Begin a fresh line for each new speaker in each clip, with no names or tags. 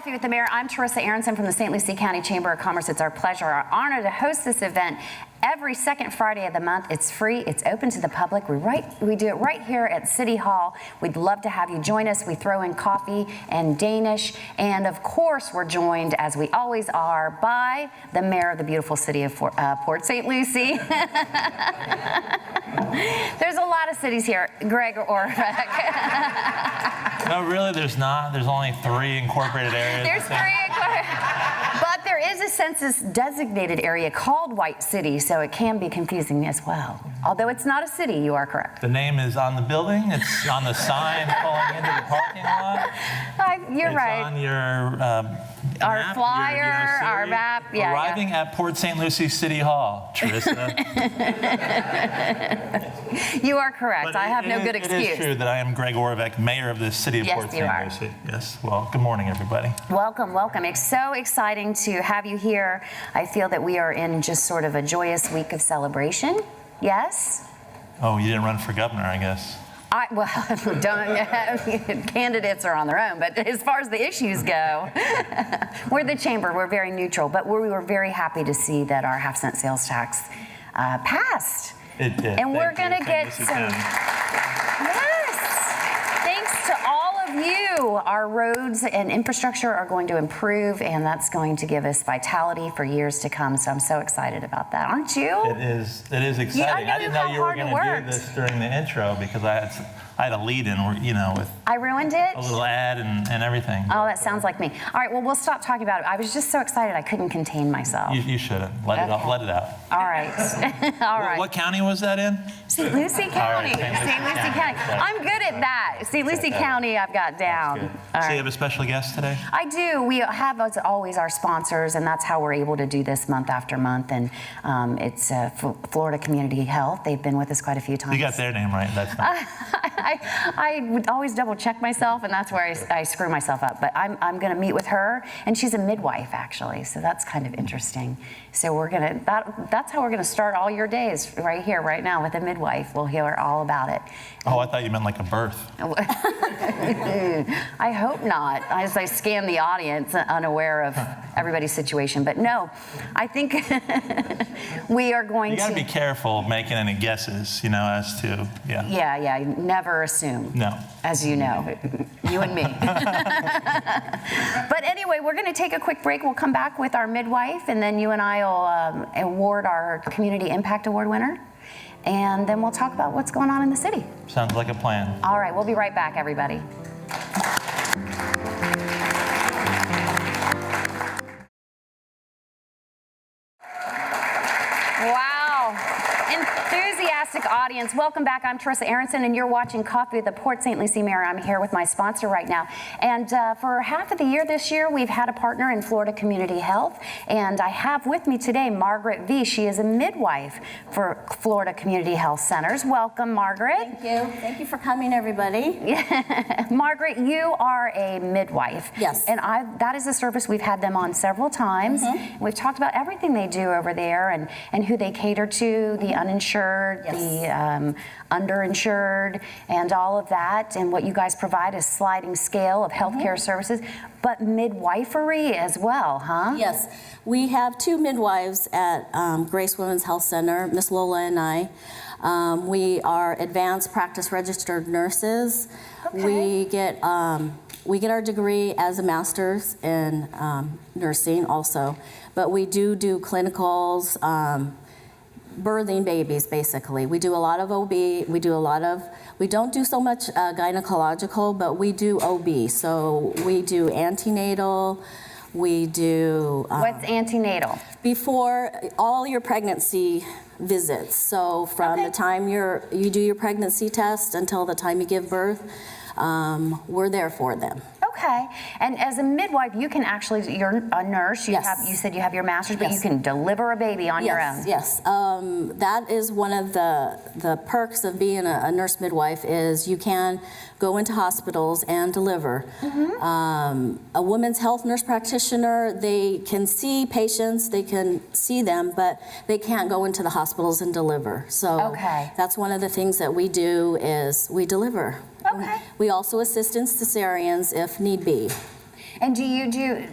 Coffee with the Mayor. I'm Teresa Aronson from the St. Lucie County Chamber of Commerce. It's our pleasure, our honor to host this event every second Friday of the month. It's free. It's open to the public. We do it right here at City Hall. We'd love to have you join us. We throw in coffee and Danish. And of course, we're joined, as we always are, by the mayor of the beautiful city of Port St. Lucie. There's a lot of cities here. Greg Orbeck.
No, really, there's not. There's only 3 incorporated areas.
There's 3 incorporated. But there is a census-designated area called White City, so it can be confusing as well. Although it's not a city, you are correct.
The name is on the building. It's on the sign pulling into the parking lot.
You're right.
It's on your
our
map,
flyer, our map. Yeah.
Arriving at Port St. Lucie City Hall, Teresa.
You are correct.
But
I have no good excuse.
It is true that I am Greg Orbeck, mayor of the city of Port St. Lucie. Yes. Well, good morning, everybody.
Welcome, welcome. It's so exciting to have you here. I feel that we are in just sort of a joyous week of celebration. Yes?
Oh, you didn't run for governor, I guess.
Candidates are on their own, but as far as the issues go, we're the chamber, we're very neutral, but we were very happy to see that our half-cent sales tax passed.
It did.
And we're going to get some, yes, thanks to all of you, our roads and infrastructure are going to improve, and that's going to give us vitality for years to come, so I'm so excited about that, aren't you?
It is exciting.
Yeah,
I didn't know you were going to do this during the intro because I had a lead-in, with
I ruined it?
a little ad and everything.
Oh, that sounds like me. All right, well, we'll stop talking about it. I was just so excited I couldn't contain myself.
You shouldn't. Let it out.
All right. All right.
What county was that in?
St. Lucie County.
St.
Lucie County. I'm good at that. St. Lucie County I've got down.
So you have a special guest today?
I do. We have, as always, our sponsors, and that's how we're able to do this month after month. And it's Florida Community Health. They've been with us quite a few times.
You got their name right. That's not.
I would always double check myself, and that's where I screw myself up. But I'm going to meet with her, and she's a midwife, actually. So that's kind of interesting. So that's how we're going to start all your days right here, right now, with a midwife. We'll hear all about it.
Oh, I thought you meant like a birth.
I hope not, as I scan the audience, unaware of everybody's situation. But no, I think we are going to...
You got to be careful making any guesses, as to,
Yeah, never assume.
No.
As you know, you and me. But anyway, we're going to take a quick break. We'll come back with our midwife, and then you and I will award our Community Impact Award winner. And then we'll talk about what's going on in the city.
Sounds like a plan.
All right, we'll be right back, everybody. Wow. Enthusiastic audience. Welcome back. I'm Teresa Aronson, and you're watching Coffee with the Port St. Lucie Mayor. I'm here with my sponsor right now. And for half of the year this year, we've had a partner in Florida Community Health. And I have with me today Margaret V. She is a midwife for Florida Community Health Centers. Welcome, Margaret.
Thank you. Thank you for coming, everybody.
Margaret, you are a midwife.
Yes.
And that is a service we've had them on several times. Mm-hmm. We've talked about everything they do over there and who they cater to, the uninsured,
yes,
the underinsured, and all of that. And what you guys provide is sliding scale of healthcare services, but midwifery as well, huh?
Yes. We have 2 midwives at Grace Women's Health Center, Miss Lola and I. We are advanced practice registered nurses.
Okay.
We get our degree as a master's in nursing also, but we do clinicals, birthing babies, basically. We do a lot of OB. We don't do so much gynecological, but we do OB. So we do antenatal. We do...
What's antenatal?
Before all your pregnancy visits. So from the time you do your pregnancy test until the time you give birth, we're there for them.
Okay. And as a midwife, you can actually, you're a nurse. You said you have your master's, but you can deliver a baby on your own.
Yes. That is one of the perks of being a nurse midwife is you can go into hospitals and deliver. Mm-hmm. A women's health nurse practitioner, they can see patients, they can see them, but they can't go into the hospitals and deliver. So that's one of the things that we do is we deliver.
Okay.
We also assist in cesareans if need be.
And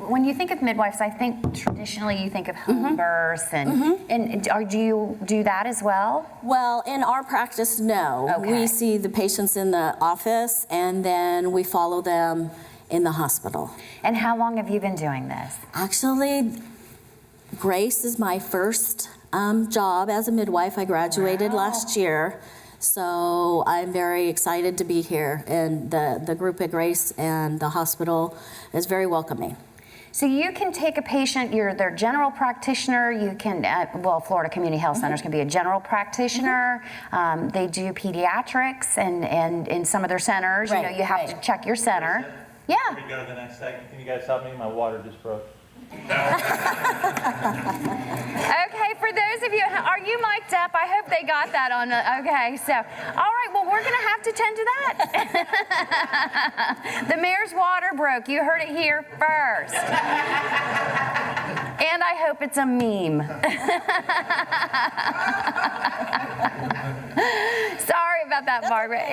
when you think of midwives, I think traditionally you think of home births, and do you do that as well?
Well, in our practice, no.
Okay.
We see the patients in the office, and then we follow them in the hospital.
And how long have you been doing this?
Actually, Grace is my first job as a midwife. I graduated last year, so I'm very excited to be here. And the group at Grace and the hospital is very welcoming.
So you can take a patient, you're their general practitioner, you can, Florida Community Health Centers can be a general practitioner. They do pediatrics and in some of their centers,
Right,
you have to check your center. Yeah.
Before we go to the next segment, can you guys help me? My water just broke.
Okay, for those of you, are you mic'd up? I hope they got that on. Okay, so, all right, well, we're going to have to tend to that. The mayor's water broke. You heard it here first. And I hope it's a meme. Sorry about that, Margaret.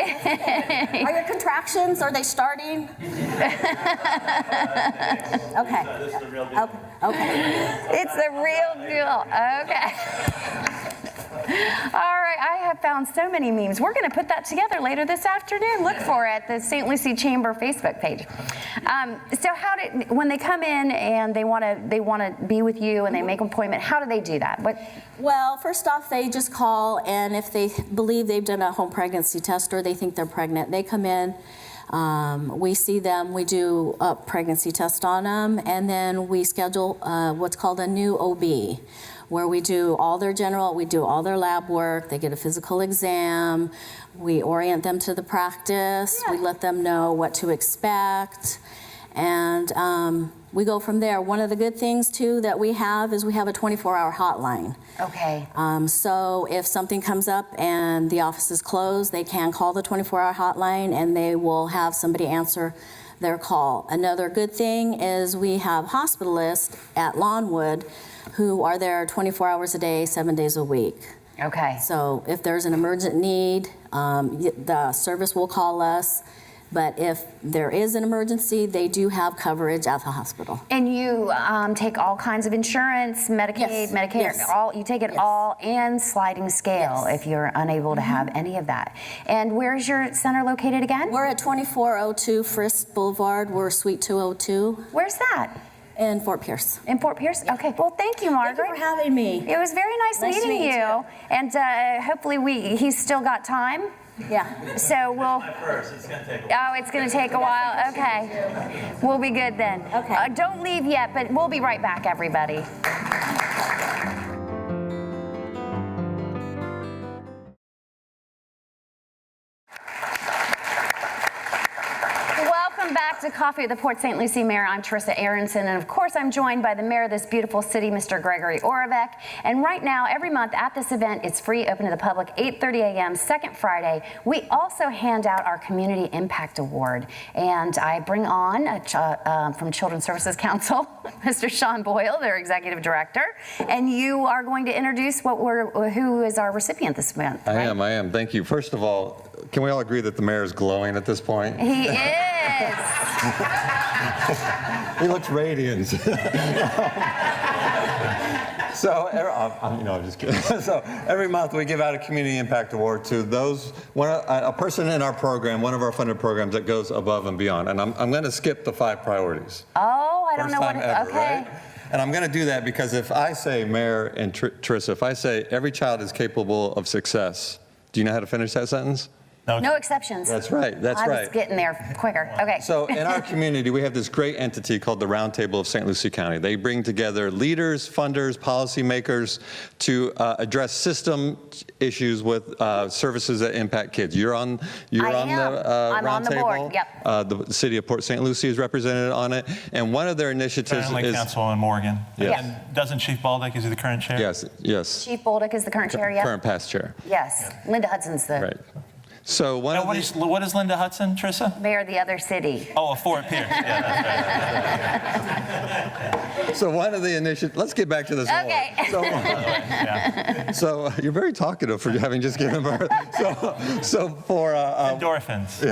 Are your contractions, are they starting? Okay.
This is the real deal.
Okay.
It's the real deal. Okay. All right, I have found so many memes. We're going to put that together later this afternoon. Look for it at the St. Lucie Chamber Facebook page. So when they come in and they want to be with you and they make an appointment, how do they do that?
Well, first off, they just call, and if they believe they've done a home pregnancy test or they think they're pregnant, they come in. We see them, we do a pregnancy test on them, and then we schedule what's called a new OB, where we do all their lab work, they get a physical exam, we orient them to the practice, we let them know what to expect, and we go from there. One of the good things, too, that we have is we have a 24-hour hotline.
Okay.
So if something comes up and the office is closed, they can call the 24-hour hotline and they will have somebody answer their call. Another good thing is we have hospitalists at Lawnwood who are there 24 hours a day, 7 days a week.
Okay.
So if there's an emergent need, the service will call us. But if there is an emergency, they do have coverage at the hospital.
And you take all kinds of insurance, Medicaid,
Yes.
Medicare,
Yes.
you take it
Yes.
all, and sliding scale
Yes.
if you're unable to have any of that. And where's your center located again?
We're at 2402 Frisk Boulevard. We're Suite 202
Where's that?
in Fort Pierce.
In Fort Pierce? Okay. Well, thank you, Margaret.
Thank you for having me.
It was very nice
Nice to
meeting
meet
you. And hopefully he's still got time.
Yeah.
So we'll.
First, it's going to take a
Oh, it's going to take a while. Okay. We'll be good then.
Okay.
Don't leave yet, but we'll be right back, everybody. Welcome back to Coffee with the Port St. Lucie Mayor. I'm Teresa Aronson, and of course I'm joined by the mayor of this beautiful city, Mr. Gregory Oravec. And right now, every month at this event, it's free, open to the public, 8:30 a.m., second Friday. We also hand out our Community Impact Award. And I bring on from Children's Services Council, Mr. Sean Boyle, their executive director. And you are going to introduce who is our recipient this month.
I
right?
am. Thank you. First of all, can we all agree that the mayor is glowing at this point?
He is.
He looks radiant. So, I'm just kidding. So every month we give out a Community Impact Award to a person in our program, one of our funded programs that goes above and beyond. And I'm going to skip the 5 priorities.
Oh, I don't
First
know
time
what.
ever,
Okay.
right? And I'm going to do that because if I say, Mayor and Trissa, if I say every child is capable of success, do you know how to finish that sentence?
No exceptions.
That's right. That's
I
right.
was getting there quicker. Okay.
So in our community, we have this great entity called the Roundtable of St. Lucie County. They bring together leaders, funders, policymakers to address system issues with services that impact kids. You're on the
I'm on the board.
Roundtable.
Yep.
The city of Port St. Lucie is represented on it. And one of their initiatives
Currently
is...
Councilwoman Morgan.
Yes.
And doesn't Chief Baldick, is he the current chair?
Yes.
Chief Bolduc is the current chair, yeah?
Current past chair.
Yes. Linda Hudson's the
Right. So one
Now,
of
what is Linda Hudson, Trissa?
mayor of the other city.
Oh, of Fort Pierce. Yeah, that's right.
So one of the initiatives, let's get back to this
Okay.
award. So you're very talkative for having just given birth. So for
Endorphins.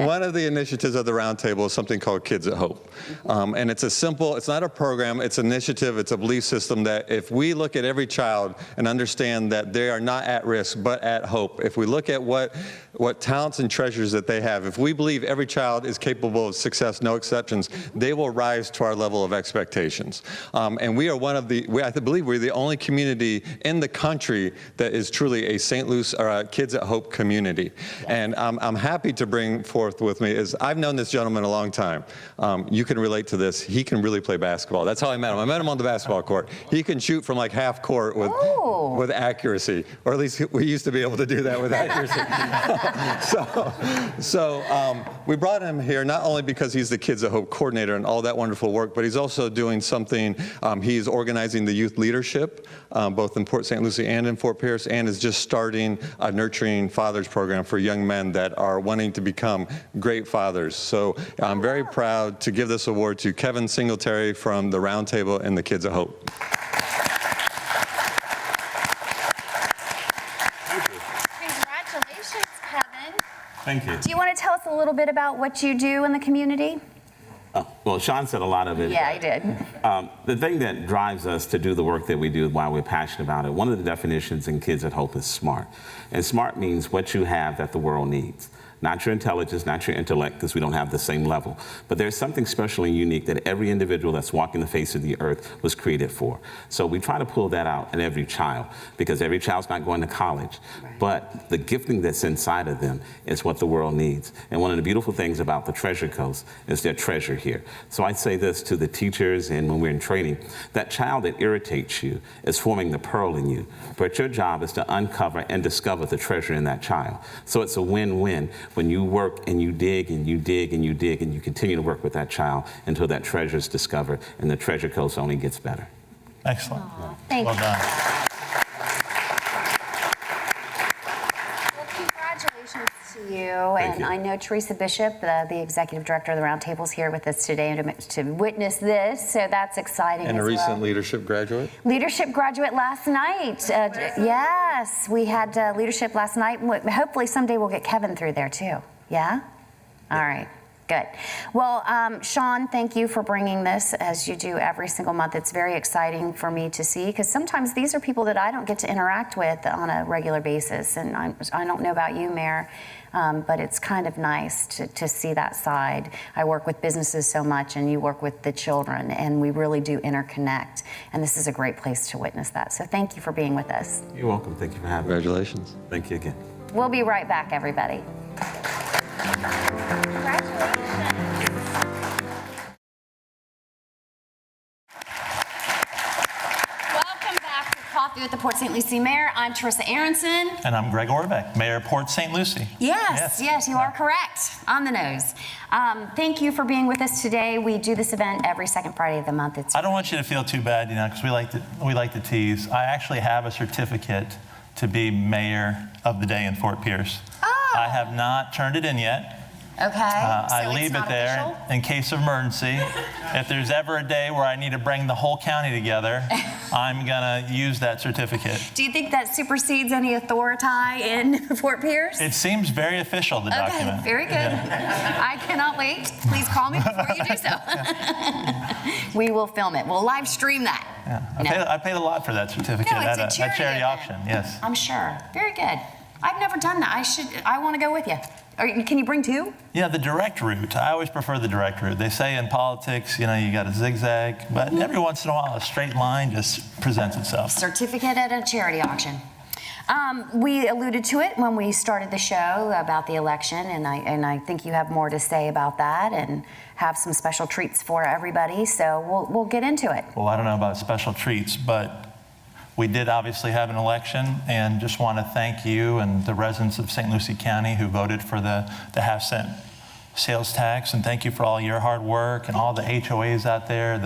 one of the initiatives of the roundtable is something called Kids at Hope. And it's it's not a program, it's an initiative, it's a belief system that if we look at every child and understand that they are not at risk, but at hope, if we look at what talents and treasures that they have, if we believe every child is capable of success, no exceptions, they will rise to our level of expectations. And we are I believe we're the only community in the country that is truly a St. Lucie or a Kids at Hope community. And I'm happy to bring forth with me is I've known this gentleman a long time. You can relate to this. He can really play basketball. That's how I met him. I met him on the basketball court. He can shoot from like half court with accuracy, or at least we used to be able to do that with accuracy. So we brought him here not only because he's the Kids at Hope coordinator and all that wonderful work, but he's also doing something. He's organizing the youth leadership, both in Port St. Lucie and in Fort Pierce, and is just starting a Nurturing Fathers program for young men that are wanting to become great fathers. So I'm very proud to give this award to Kevin Singletary from the Roundtable and the Kids at Hope.
Congratulations, Kevin.
Thank you.
Do you want to tell us a little bit about what you do in the community?
Well, Sean said a lot of it.
Yeah, he did.
The thing that drives us to do the work that we do, why we're passionate about it, one of the definitions in Kids at Hope is SMART. And SMART means what you have that the world needs. Not your intelligence, not your intellect, because we don't have the same level. But there's something special and unique that every individual that's walking the face of the earth was created for. So we try to pull that out in every child, because every child's not going to college. Right. But the gifting that's inside of them is what the world needs. And one of the beautiful things about the Treasure Coast is their treasure here. So I say this to the teachers and when we're in training, that child that irritates you is forming the pearl in you. But your job is to uncover and discover the treasure in that child. So it's a win-win when you work and you dig and you dig and you dig and you continue to work with that child until that treasure is discovered and the Treasure Coast only gets better.
Excellent.
Thank
Well
you.
done.
Well, congratulations to you.
Thank
And
you.
I know Teresa Bishop, the executive director of the Roundtable, is here with us today to witness this. So that's exciting.
And a
as
recent
well.
leadership graduate.
Leadership graduate last night. Yes, we had leadership last night. Hopefully someday we'll get Kevin through there too. Yeah? All right. Good. Well, Sean, thank you for bringing this as you do every single month. It's very exciting for me to see because sometimes these are people that I don't get to interact with on a regular basis. And I don't know about you, Mayor, but it's kind of nice to see that side. I work with businesses so much and you work with the children and we really do interconnect. And this is a great place to witness that. So thank you for being with us.
You're welcome. Thank you for having me.
Congratulations.
Thank you again.
We'll be right back, everybody. Congratulations. Welcome back to Coffee with the Port St. Lucie Mayor. I'm Teresa Aronson.
And I'm Greg Orbeck, Mayor of Port St. Lucie.
Yes, you are correct. On the nose. Thank you for being with us today. We do this event every second Friday of the month.
I don't want you to feel too bad, because we like to tease. I actually have a certificate to be Mayor of the Day in Fort Pierce.
Oh.
I have not turned it in yet.
Okay.
I
so
leave
it's
it
not
there
official?
in case of emergency. If there's ever a day where I need to bring the whole county together, I'm going to use that certificate.
Do you think that supersedes any authority in Fort Pierce?
It seems very official, the document.
Okay, very good.
Yeah.
I cannot wait. Please call me before you do so. We will film it. We'll live stream that.
Yeah. I paid a lot for that certificate
No, it's
at
a
a charity
event.
auction. Yes.
I'm sure. Very good. I've never done that. I want to go with you. Can you bring two?
Yeah, the direct route. I always prefer the direct route. They say in politics, you got to zigzag, but every once in a while, a straight line just presents itself.
Certificate at a charity auction. We alluded to it when we started the show about the election, and I think you have more to say about that and have some special treats for everybody. So we'll get into it.
Well, I don't know about special treats, but we did obviously have an election, and just want to thank you and the residents of St. Lucie County who voted for the half-cent sales tax, and thank you for all your hard work and all the HOAs out there,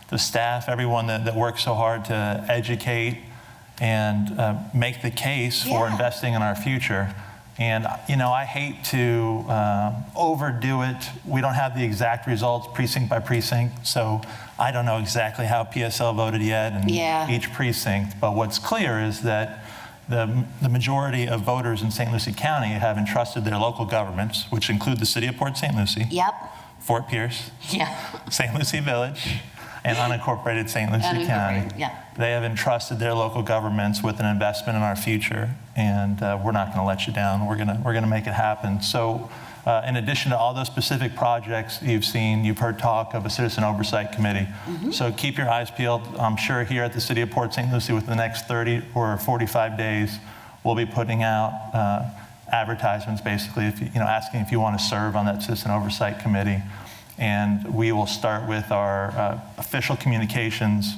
the staff, everyone that works so hard to educate and make the case for investing in our future. And, I hate to overdo it. We don't have the exact results precinct by precinct, so I don't know exactly how PSL voted yet in each precinct. But what's clear is that the majority of voters in St. Lucie County have entrusted their local governments, which include the city of Port St. Lucie,
Yep.
Fort Pierce,
Yeah.
St. Lucie Village, and unincorporated St. Lucie County.
Yeah.
They have entrusted their local governments with an investment in our future, and we're not going to let you down. We're going to make it happen. So, in addition to all those specific projects you've heard talk of a citizen oversight committee. So keep your eyes peeled. I'm sure here at the City of Port St. Lucie, within the next 30 or 45 days, we'll be putting out advertisements, basically, asking if you want to serve on that citizen oversight committee. And we will start with our official communications.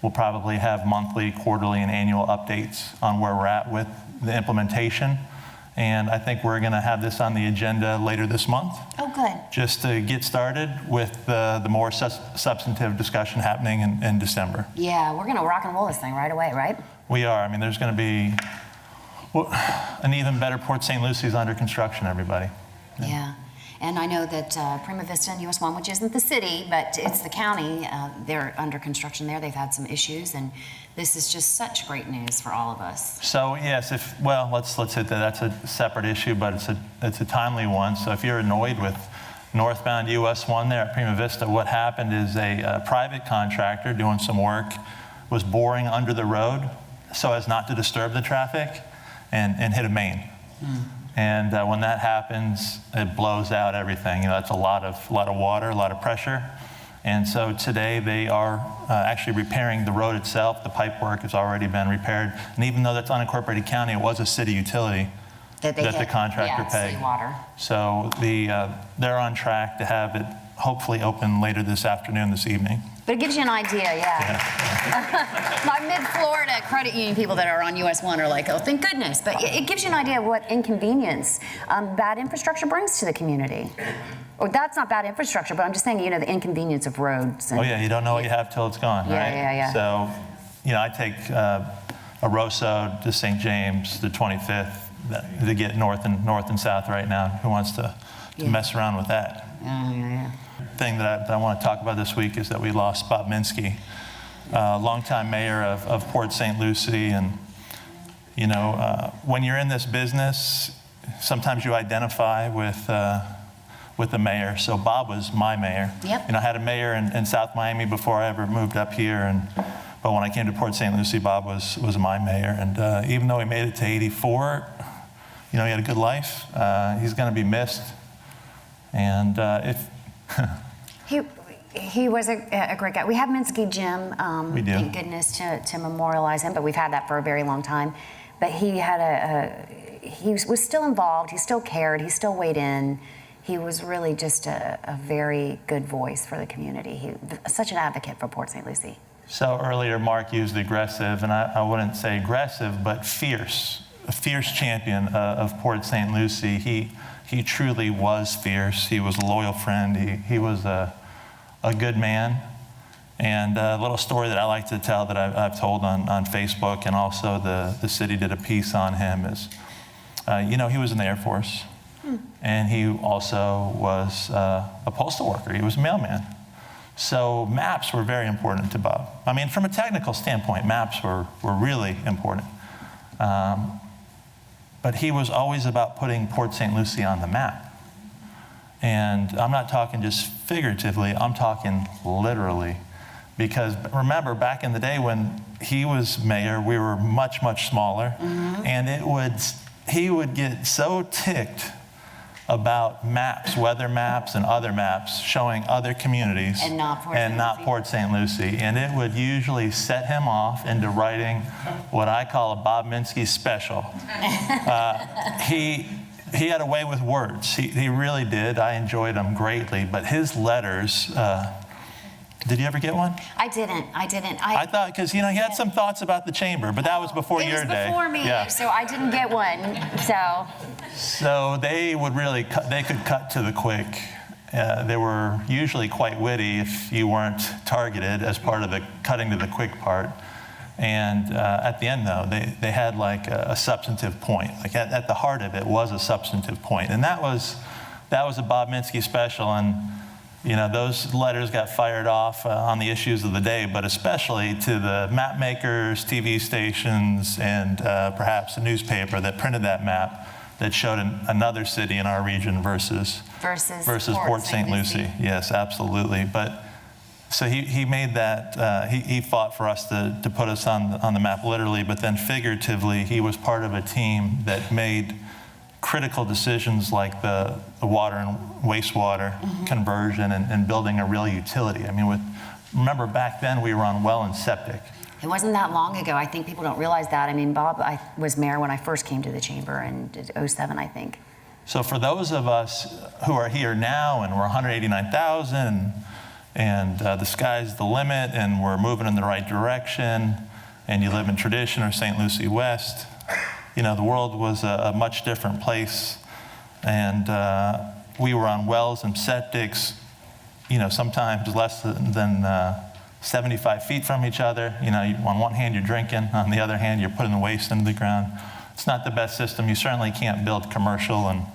We'll probably have monthly, quarterly, and annual updates on where we're at with the implementation. And I think we're going to have this on the agenda later this month.
Oh, good.
Just to get started with the more substantive discussion happening in December.
Yeah, we're going to rock and roll this thing right away, right?
We are. I mean, there's going to be an even better Port St. Lucie's under construction, everybody.
Yeah. And I know that Prima Vista and US 1, which isn't the city, but it's the county, they're under construction there. They've had some issues, and this is just such great news for all of us.
So yes, let's hit that. That's a separate issue, but it's a timely one. So if you're annoyed with northbound US 1 there at Prima Vista, what happened is a private contractor doing some work was boring under the road so as not to disturb the traffic and hit a main. And when that happens, it blows out everything. That's a lot of water, a lot of pressure. And so today they are actually repairing the road itself. The pipe work has already been repaired. And even though that's unincorporated county, it was a city utility that the contractor paid.
City water.
So they're on track to have it hopefully open later this afternoon, this evening.
But it gives you an idea, My mid-Florida credit union people that are on US 1 are like, oh, thank goodness. But it gives you an idea of what inconvenience bad infrastructure brings to the community. Or that's not bad infrastructure, but I'm just saying, the inconvenience of roads. And,
you don't know what you have till it's gone, right?
Yeah.
So, I take a Rosso to St. James, the 25th, to get north and south right now. Who wants to mess around with that?
Yeah.
Thing that I want to talk about this week is that we lost Bob Minsky, longtime mayor of Port St. Lucie. And, when you're in this business, sometimes you identify with the mayor. So Bob was my mayor.
Yep.
I had a mayor in South Miami before I ever moved up here. But when I came to Port St. Lucie, Bob was my mayor. And even though he made it to 84, he had a good life. He's going to be missed. And
He was a great guy. We have Minsky Gym,
we do.
Thank goodness, to memorialize him, but we've had that for a very long time. But he had he was still involved, he still cared, he still weighed in. He was really just a very good voice for the community. He such an advocate for Port St. Lucie.
So earlier, Mark used aggressive, and I wouldn't say aggressive, but fierce. A fierce champion of Port St. Lucie. He truly was fierce. He was a loyal friend. He was a good man. And a little story that I like to tell that I've told on Facebook, and also the city did a piece on him, is, he was in the Air Force. And he also was a postal worker. He was a mailman. So maps were very important to Bob. I mean, from a technical standpoint, maps were really important. But he was always about putting Port St. Lucie on the map. And I'm not talking just figuratively, I'm talking literally. Because remember, back in the day when he was mayor, we were much, much smaller. And he would get so ticked about maps, weather maps and other maps showing other communities
And not
Port St. Lucie. And it would usually set him off into writing what I call a Bob Minsky special. He had a way with words. He really did. I enjoyed him greatly. But his letters, did you ever get one?
I didn't.
I thought, because he had some thoughts about the chamber, but that was before your day.
It was before me,
Yeah.
so I didn't get one.
So they would really they could cut to the quick. They were usually quite witty if you weren't targeted as part of the cutting to the quick part. And at the end, though, they had like a substantive point. Like at the heart of it was a substantive point. And that was a Bob Minsky special. And, you know, those letters got fired off on the issues of the day, but especially to the map makers, TV stations, and perhaps a newspaper that printed that map that showed another city in our region versus Port St. Lucie. Yes, absolutely. But so he made that, he fought for us to put us on the map literally, but then figuratively, he was part of a team that made critical decisions like the water and wastewater conversion and building a real utility. I mean, remember back then we were on well and septic.
It wasn't that long ago. I think people don't realize that. I mean, Bob, I was mayor when I first came to the chamber in 2007, I think.
So for those of us who are here now and we're 189,000 and the sky's the limit and we're moving in the right direction and you live in Tradition or St. Lucie West, you know, the world was a much different place. And we were on wells and septics, you know, sometimes less than 75 feet from each other. You know, on one hand you're drinking, on the other hand you're putting the waste into the ground. It's not the best system. You certainly can't build commercial and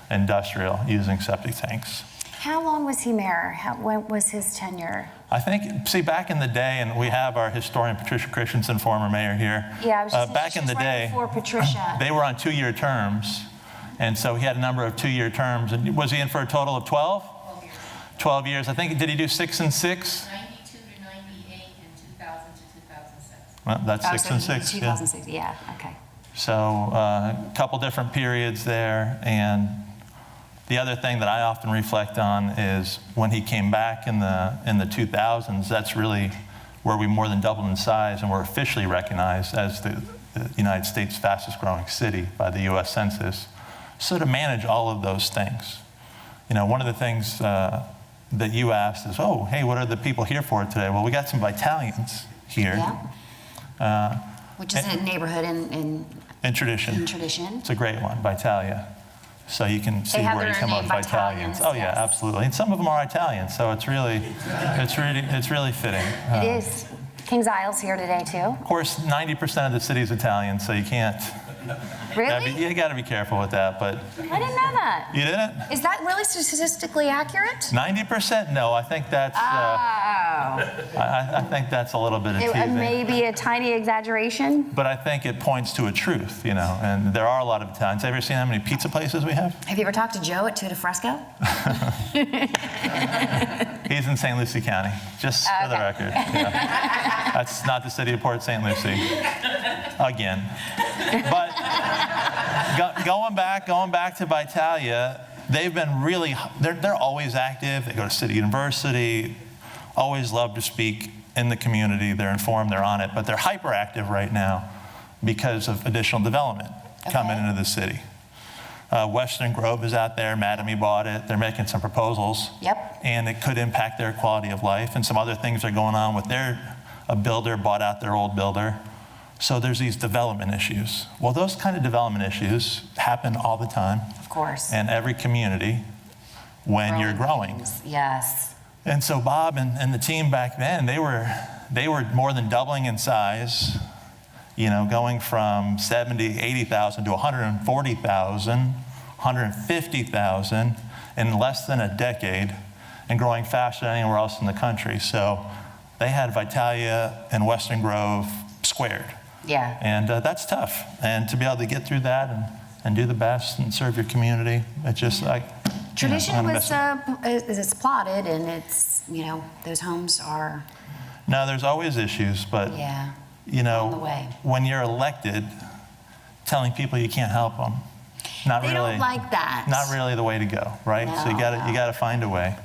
industrial using septic tanks.
How long was he mayor? When was his tenure?
I think, see, back in the day, and we have our historian Patricia Christensen, former mayor here.
Yeah, I was just
back in the day,
before Patricia.
They were on 2-year terms, and so he had a number of 2-year terms. And was he in for a total of 12?
12 years.
12 years. I think, did he do 6 and 6?
92 to 98 and 2000 to 2006.
Well, that's 6 and 6.
2006, yeah, okay.
So a couple different periods there. And the other thing that I often reflect on is when he came back in the 2000s, that's really where we more than doubled in size and were officially recognized as the United States' fastest growing city by the US Census. So to manage all of those things, you know, one of the things that you asked is, oh, hey, what are the people here for today? Well, we got some Vitalians here.
Yeah. Which is a neighborhood in
Tradition.
In Tradition.
It's a great one, Vitalia. So you can see
have
where you
their
come up
name,
with Vitalians.
Vitalians,
Oh yeah,
yes.
absolutely. And some of them are Italian, so it's really fitting.
It is. Kings Isle's here today too.
Of course, 90% of the city is Italian, so you can't.
Really?
You got to be careful with that, but.
I didn't know that.
You didn't?
Is that really statistically accurate?
90%? No, I think that's. I think that's a little bit of teasing.
Maybe a tiny exaggeration.
But I think it points to a truth, you know. And there are a lot of Italians. Have you ever seen how many pizza places we have?
Have you ever talked to Joe at Tutti Fresco?
He's in St. Lucie County, just for the record. Yeah. That's not the city of Port St. Lucie. Again. But going back to Vitalia, they've been really, they're always active. They go to City University, always love to speak in the community. They're informed, they're on it, but they're hyperactive right now because of additional development coming into the city. Western Grove is out there. Mattamy bought it. They're making some proposals.
Yep.
And it could impact their quality of life. And some other things are going on with a builder bought out their old builder. So there's these development issues. Well, those kind of development issues happen all the time.
Of course.
In every community when you're growing.
Yes.
And so Bob and the team back then, they were more than doubling in size. You know, going from 70, 80,000 to 140,000, 150,000 in less than a decade, and growing faster than anywhere else in the country. So they had Vitalia and Western Grove squared.
Yeah.
And that's tough. And to be able to get through that and do the best and serve your community, it's just like,
Tradition is plotted, and it's, you know, those homes are.
No, there's always issues, but.
Yeah.
You know,
on the way.
When you're elected, telling people you can't help them,
They don't like that.
Not really the way to go, right?
No,
so you got to find a way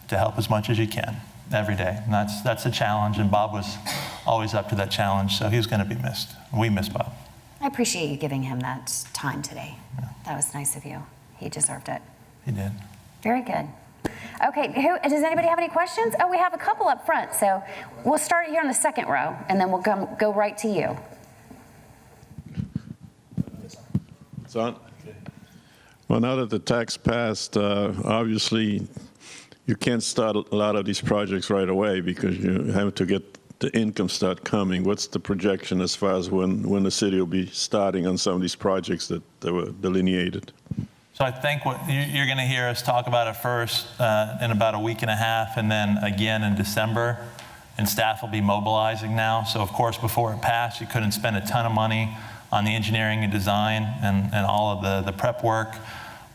to help as much as you can every day, and that's a challenge. And Bob was always up to that challenge, so he's going to be missed. We miss Bob.
I appreciate you giving him that time today. Yeah. That was nice of you. He deserved it.
He did.
Very good. Okay, does anybody have any questions? Oh, we have a couple up front, so we'll start here in the second row, and then we'll go right to you.
It's on. Well, now that the tax passed, obviously you can't start a lot of these projects right away because you have to get the income start coming? What's the projection as far as when the city will be starting on some of these projects that were delineated?
So I think what you're going to hear us talk about it first in about a week and a half, and then again in December. And staff will be mobilizing now. So of course, before it passed, you couldn't spend a ton of money on the engineering and design and all of the prep work.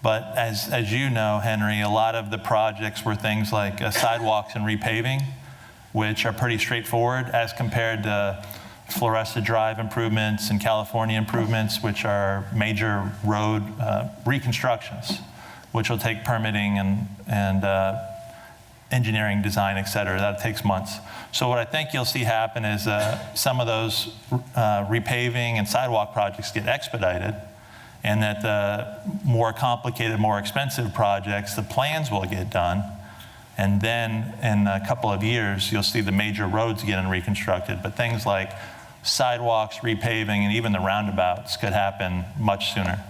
But as you know, Henry, a lot of the projects were things like sidewalks and repaving, which are pretty straightforward as compared to Floresta Drive improvements and California improvements, which are major road reconstructions, which will take permitting and engineering, design, et cetera. That takes months. So what I think you'll see happen is some of those repaving and sidewalk projects get expedited, and that the more complicated, more expensive projects, the plans will get done. And then in a couple of years, you'll see the major roads getting reconstructed. But things like sidewalks, repaving, and even the roundabouts could happen much sooner.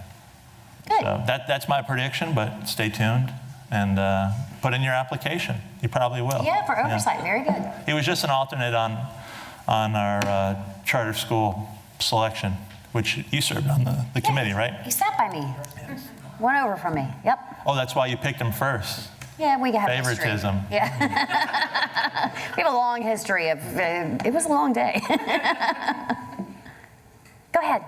Good.
So that's my prediction, but stay tuned and put in your application. You probably will.
Yeah, for oversight. Very good.
He was just an alternate on our charter school selection, which you served on the committee, right?
He sat by me. One over from me. Yep.
Oh, that's why you picked him first.
Yeah, we have
Favoritism.
history. Yeah. We have a long history of, it was a long day. Go ahead.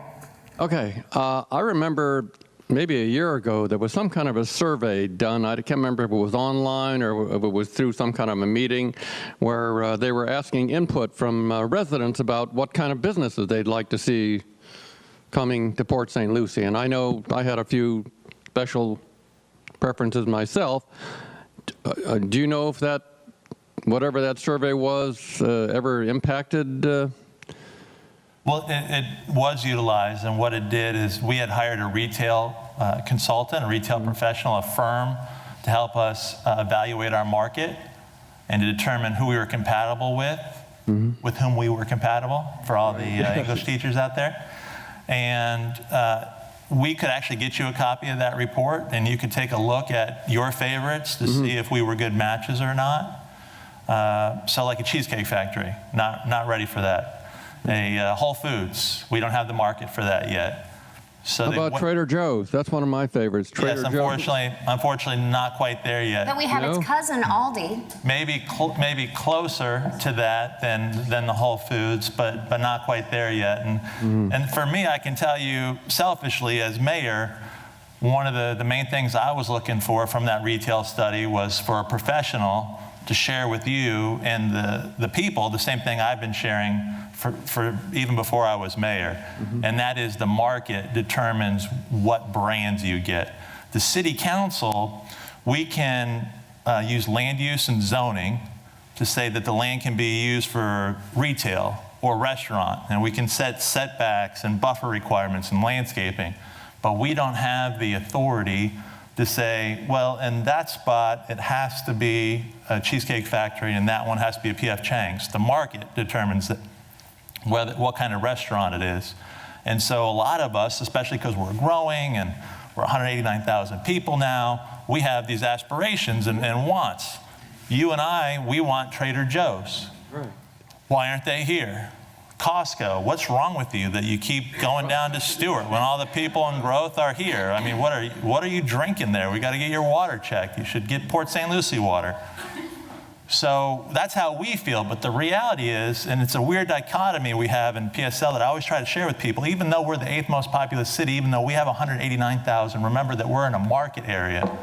Okay, I remember maybe a year ago there was some kind of a survey done. I can't remember if it was online or if it was through some kind of a meeting where they were asking input from residents about what kind of businesses they'd like to see coming to Port St. Lucie. And I know I had a few special preferences myself. Do you know if that, whatever that survey was, ever impacted?
Well, it was utilized, and what it did is we had hired a retail consultant, a retail professional, a firm, to help us evaluate our market and to determine who we were compatible with whom we were compatible, for all the English teachers out there. And we could actually get you a copy of that report, and you could take a look at your favorites to see if we were good matches or not. So like a Cheesecake Factory, not ready for that. A Whole Foods, we don't have the market for that yet. So
How about Trader Joe's? That's one of my favorites. Trader
yes, unfortunately not quite there yet.
Then we have its cousin, Aldi.
Maybe closer to that than the Whole Foods, but not quite there yet. And for me, I can tell you selfishly as mayor, one of the main things I was looking for from that retail study was for a professional to share with you and the people the same thing I've been sharing for even before I was mayor. And that is the market determines what brands you get. The city council, we can use land use and zoning to say that the land can be used for retail or restaurant, and we can set setbacks and buffer requirements and landscaping, but we don't have the authority to say, well, in that spot, it has to be a Cheesecake Factory and that one has to be a P.F. Chang's. The market determines that what kind of restaurant it is. And so a lot of us, especially because we're growing and we're 189,000 people now, we have these aspirations and wants. You and I, we want Trader Joe's. Right. Why aren't they here? Costco, what's wrong with you that you keep going down to Stewart when all the people in growth are here? I mean, what are you drinking there? We got to get your water checked. You should get Port St. Lucie water. So that's how we feel, but the reality is, and it's a weird dichotomy we have in PSL that I always try to share with people, even though we're the 8th most populous city, even though we have 189,000, remember that we're in a market area.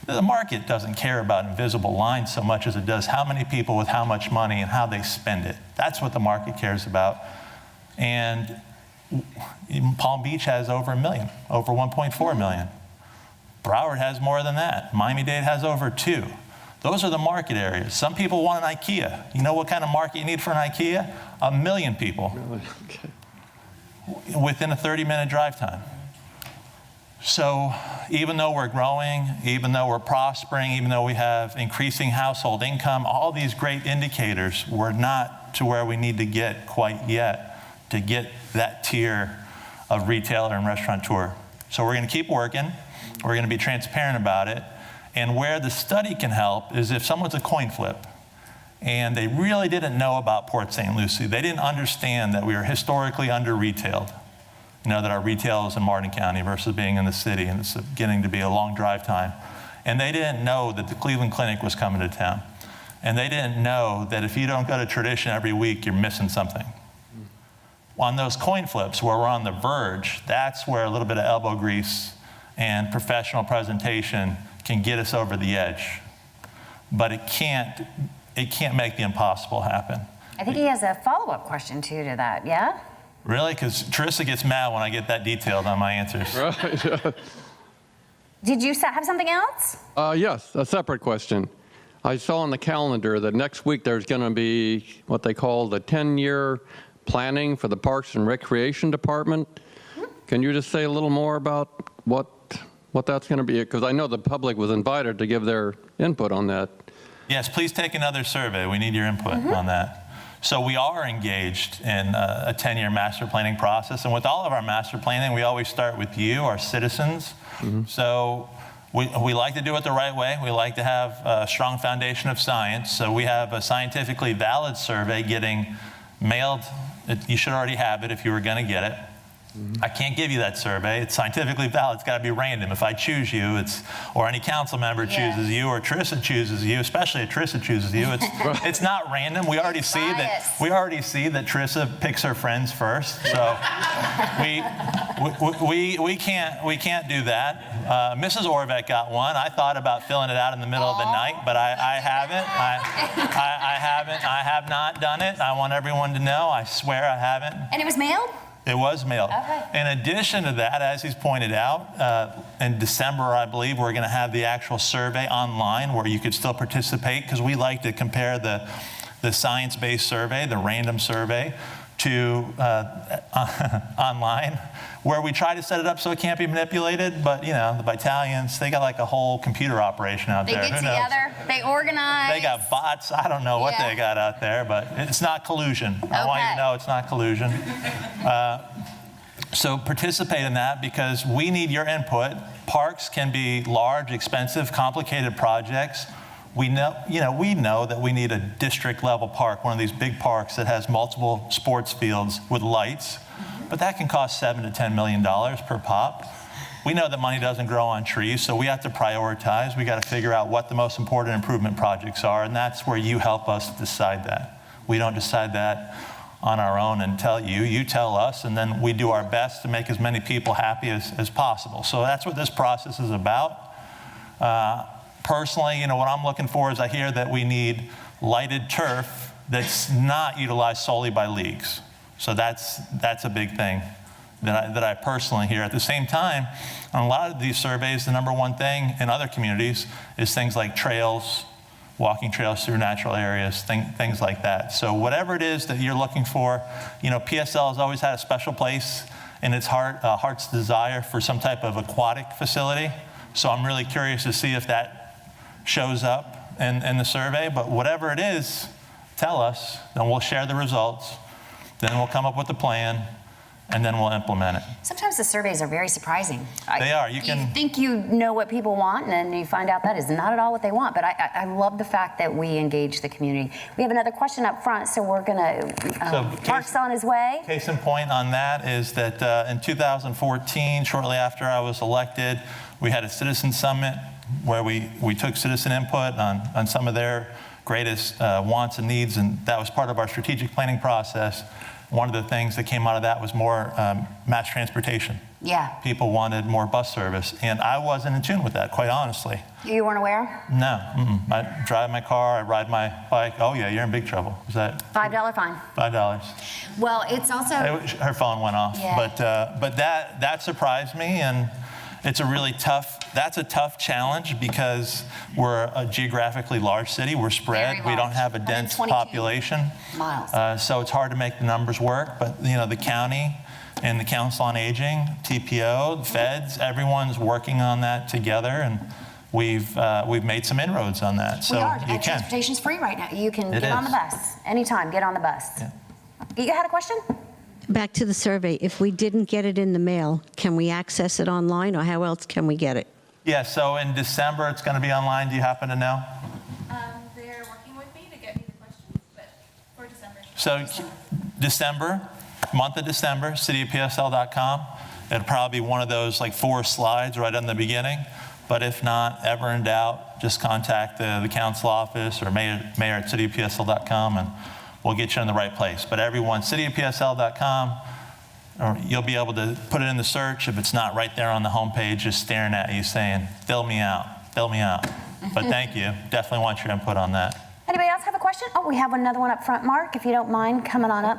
The market doesn't care about invisible lines so much as it does how many people with how much money and how they spend it. That's what the market cares about. And Palm Beach has over 1 million, over 1.4 million. Broward has more than that. Miami-Dade has over 2. Those are the market areas. Some people want an IKEA. You know what kind of market you need for an IKEA? 1 million people within a 30-minute drive time. So even though we're growing, even though we're prospering, even though we have increasing household income, all these great indicators, we're not to where we need to get quite yet to get that tier of retailer and restaurateur. So we're going to keep working. We're going to be transparent about it. And where the study can help is if someone's a coin flip. And they really didn't know about Port St. Lucie. They didn't understand that we were historically under-retailed. You know, that our retail is in Martin County versus being in the city, and it's getting to be a long drive time. And they didn't know that the Cleveland Clinic was coming to town. And they didn't know that if you don't go to Tradition every week, you're missing something. On those coin flips where we're on the verge, that's where a little bit of elbow grease and professional presentation can get us over the edge. But it can't make the impossible happen.
I think he has a follow-up question too to that, yeah?
Really? Because Teresa gets mad when I get that detailed on my answers.
Right.
Did you have something else?
Yes, a separate question. I saw on the calendar that next week there's going to be what they call the 10-year planning for the Parks and Recreation Department. Can you just say a little more about what that's going to be? Because I know the public was invited to give their input on that.
Yes, please take another survey. We need your input on that. So we are engaged in a 10-year master planning process. And with all of our master planning, we always start with you, our citizens. So we like to do it the right way. We like to have a strong foundation of science. So we have a scientifically valid survey getting mailed. You should already have it if you were going to get it. I can't give you that survey. It's scientifically valid. It's got to be random. If I choose you, or any council member chooses you, or Trissa chooses you, especially if Trissa chooses you, it's not random. We already see that Trissa picks her friends first. So we can't do that. Mrs. Orvek got one. I thought about filling it out in the middle of the night, but I haven't. I have not done it. I want everyone to know. I swear I haven't.
And it was mailed?
It was mailed.
Okay.
In addition to that, as he's pointed out, in December, I believe, we're going to have the actual survey online where you could still participate, because we like to compare the science-based survey, the random survey, to online, where we try to set it up so it can't be manipulated. But, you know, the Vitalians, they got like a whole computer operation out there.
They get together, they organize.
They got bots. I don't know what they got out there, but it's not collusion. I want you to know it's not collusion. So participate in that, because we need your input. Parks can be large, expensive, complicated projects. We know that we need a district-level park, one of these big parks that has multiple sports fields with lights, but that can cost $7 to $10 million per pop. We know that money doesn't grow on trees, so we have to prioritize. We got to figure out what the most important improvement projects are, and that's where you help us decide that. We don't decide that on our own and tell you. You tell us, and then we do our best to make as many people happy as possible. So that's what this process is about. Personally, what I'm looking for is I hear that we need lighted turf that's not utilized solely by leagues. So that's a big thing that I personally hear. At the same time, on a lot of these surveys, the number one thing in other communities is things like trails, walking trails through natural areas, things like that. So whatever it is that you're looking for, PSL has always had a special place in its heart's desire for some type of aquatic facility. So I'm really curious to see if that shows up in the survey. But whatever it is, tell us, then we'll share the results, then we'll come up with a plan, and then we'll implement it.
Sometimes the surveys are very surprising.
They are. You
think you know what people want, and then you find out that is not at all what they want. But I love the fact that we engage the community. We have another question up front, so we're going to, Mark's on his way.
Case in point on that is that in 2014, shortly after I was elected, we had a citizen summit where we took citizen input on some of their greatest wants and needs, and that was part of our strategic planning process. One of the things that came out of that was more mass transportation.
Yeah.
People wanted more bus service, and I wasn't in tune with that, quite honestly.
You weren't aware?
No. I drive my car, I ride my bike. Oh yeah, you're in big trouble. Was that
$5 fine.
$5?
Well, it's also
Her phone went off. Yeah. But that surprised me, and it's that's a tough challenge, because we're a geographically large city. We're spread. We don't have a dense population.
Miles.
So it's hard to make the numbers work. But the county and the Council on Aging, TPO, the feds, everyone's working on that together, and we've made some inroads on that. So
we are.
You can.
Transportation's free right now. You can get on the bus anytime. Get on the bus.
Yeah.
You had a question?
Back to the survey. If we didn't get it in the mail, can we access it online, or how else can we get it?
Yeah, so in December it's going to be online. Do you happen to know?
They're working with me to get me the
So December, month of December, cityofpsl.com. It'll probably be one of those like 4 slides right in the beginning. But if not, ever in doubt, just contact the council office or mayor at cityofpsl.com and we'll get you in the right place. But everyone, cityofpsl.com, or you'll be able to put it in the search. If it's not right there on the homepage, just staring at you saying, fill me out, fill me out. But thank you. Definitely want your input on that.
Anybody else have a question? Oh, we have another one up front. Mark, if you don't mind coming on up.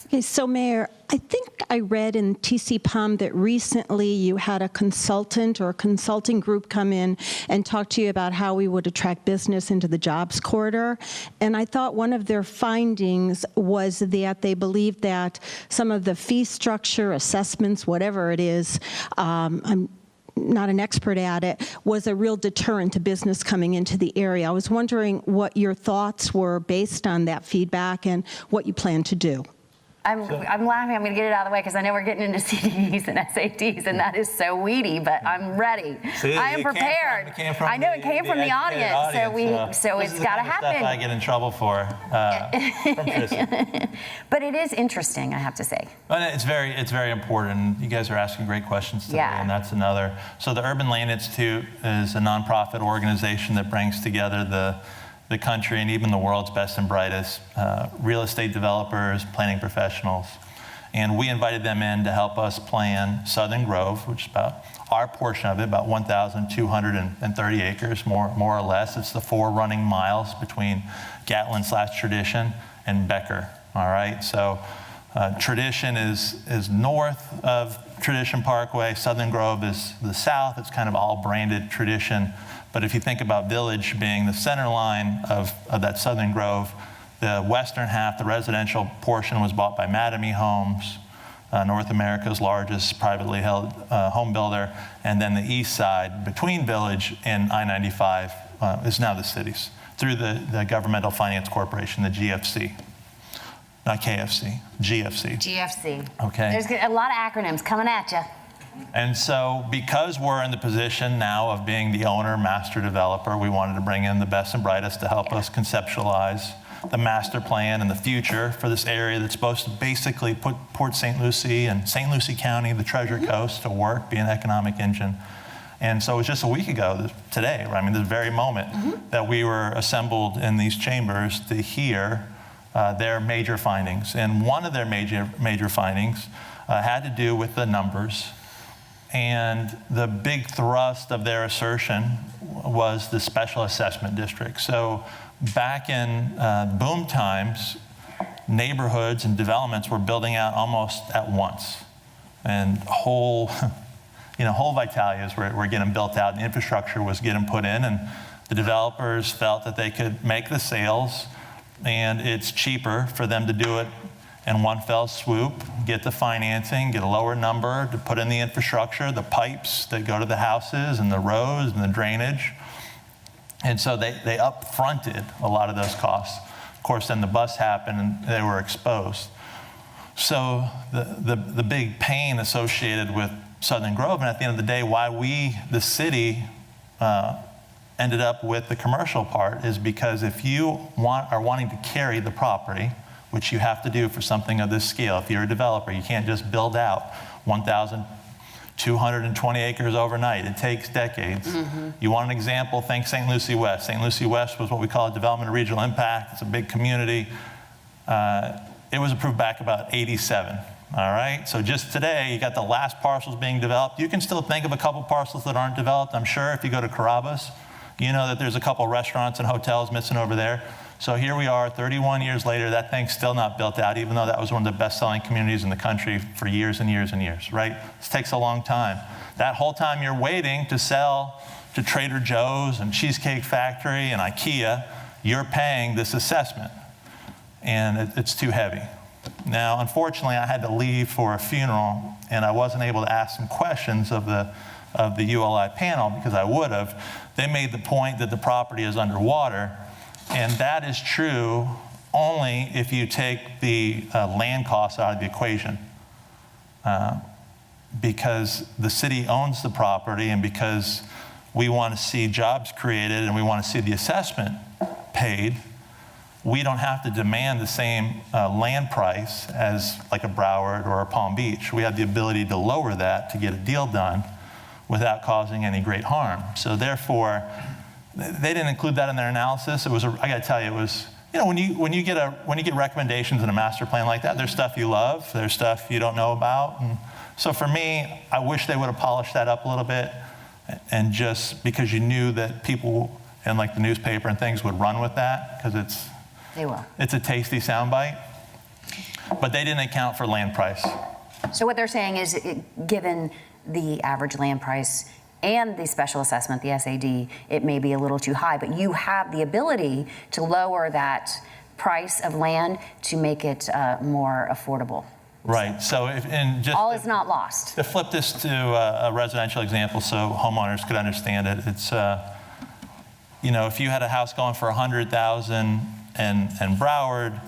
Okay, so Mayor, I think I read in TC that recently you had a consultant or a consulting group come in and talk to you about how we would attract business into the jobs corridor. And I thought one of their findings was that they believed that some of the fee structure, assessments, whatever it is, I'm not an expert at it, was a real deterrent to business coming into the area. I was wondering what your thoughts were based on that feedback and what you plan to do.
I'm laughing. I'm going to get it out of the way because I know we're getting into CDs and SATs, and that is so weedy. But I'm ready.
See,
I am prepared. I know it came from the audience, so it's got to happen.
Stuff I get in trouble for from Tristan.
But it is interesting, I have to say.
But it's very important. You guys are asking great questions today,
Yeah.
and that's another. So the Urban Land Institute is a nonprofit organization that brings together the country and even the world's best and brightest real estate developers, planning professionals. And we invited them in to help us plan Southern Grove, which is about our portion of it, about 1,230 acres, more or less. It's the 4 running miles between Gatlin/Tradition and Becker, all right? So Tradition is north of Tradition Parkway. Southern Grove is the south. It's kind of all branded Tradition. But if you think about Village being the center line of that Southern Grove, the western half, the residential portion, was bought by Mattamy Homes, North America's largest privately held home builder. And then the east side, between Village and I-95, is now the city's, through the Governmental Finance Corporation, the GFC. Not KFC, GFC.
GFC.
Okay.
There's a lot of acronyms coming at you.
And so because we're in the position now of being the owner, master developer, we wanted to bring in the best and brightest to help us conceptualize the master plan and the future for this area that's supposed to basically put Port St. Lucie and St. Lucie County, the Treasure Coast, to work, be an economic engine. And so it was just a week ago, today, right? I mean, this very moment, that we were assembled in these chambers to hear their major findings. And one of their major findings had to do with the numbers. And the big thrust of their assertion was the special assessment district. So back in boom times, neighborhoods and developments were building out almost at once. And whole vitalias were getting built out, and the infrastructure was getting put in, and the developers felt that they could make the sales, and it's cheaper for them to do it in one fell swoop, get the financing, get a lower number to put in the infrastructure, the pipes that go to the houses and the roads and the drainage. And so they up-fronted a lot of those costs. Of course, then the bust happened and they were exposed. So the big pain associated with Southern Grove, and at the end of the day, why we, the city, ended up with the commercial part, is because if you are wanting to carry the property, which you have to do for something of this scale. If you're a developer, you can't just build out 1,220 acres overnight. It takes decades. You want an example? Think St. Lucie West. St. Lucie West was what we call a development of regional impact. It's a big community. It was approved back about 87. All right, so just today, you got the last parcels being developed. You can still think of a couple parcels that aren't developed. I'm sure if you go to Carrabba's, you know that there's a couple restaurants and hotels missing over there. So here we are, 31 years later, that thing's still not built out, even though that was one of the best-selling communities in the country for years and years and years, right? This takes a long time. That whole time you're waiting to sell to Trader Joe's and Cheesecake Factory and IKEA, you're paying this assessment, and it's too heavy. Now, unfortunately, I had to leave for a funeral, and I wasn't able to ask some questions of the ULI panel because I would have. They made the point that the property is underwater. And that is true only if you take the land costs out of the equation. Because the city owns the property, and because we want to see jobs created and we want to see the assessment paid, we don't have to demand the same land price as like a Broward or a Palm Beach. We have the ability to lower that to get a deal done without causing any great harm. So therefore, they didn't include that in their analysis. It was, I got to tell you, it was, you know, when you get recommendations in a master plan like that, there's stuff you love, there's stuff you don't know about. And so for me, I wish they would have polished that up a little bit, and just because you knew that people in like the newspaper and things would run with that, because it's a tasty soundbite. But they didn't account for land price.
So what they're saying is, given the average land price and the special assessment, the SAD, it may be a little too high, but you have the ability to lower that price of land to make it more affordable.
Right. So
all is not lost.
To flip this to a residential example so homeowners could understand it, it's, you know, if you had a house going for $100,000 in Broward